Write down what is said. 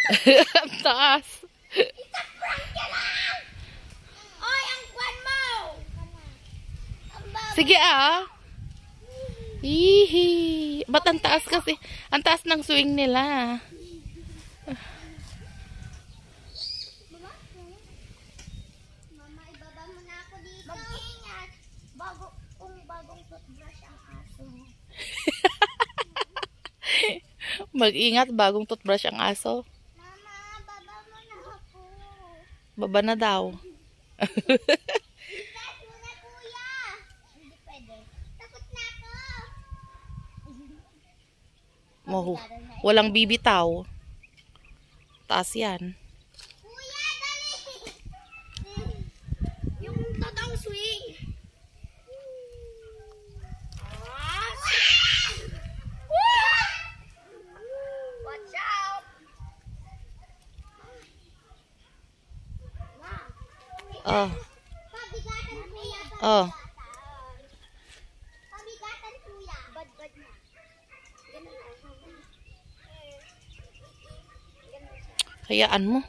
Ang taas. Oy, ang kwan mo! Sige ah. Hihi. Ba't ang taas kasi? Ang taas ng swing nila. Mama, ibaba mo na ako dito. Mag-ingat. Bagong toothbrush ang aso. Mag-ingat, bagong toothbrush ang aso. Mama, baba mo na ako. Baba na daw. Itas mo na, kuya. Hindi pwede. Takot na ako. Moho. Walang bibitaw. Taas yan. Kuya, dali! Yung totoong swing. Watch out! Oh. Pabigatan, kuya. Oh. Pabigatan, kuya. Bad na. Ganun. Ganun siya. Hayaan mo.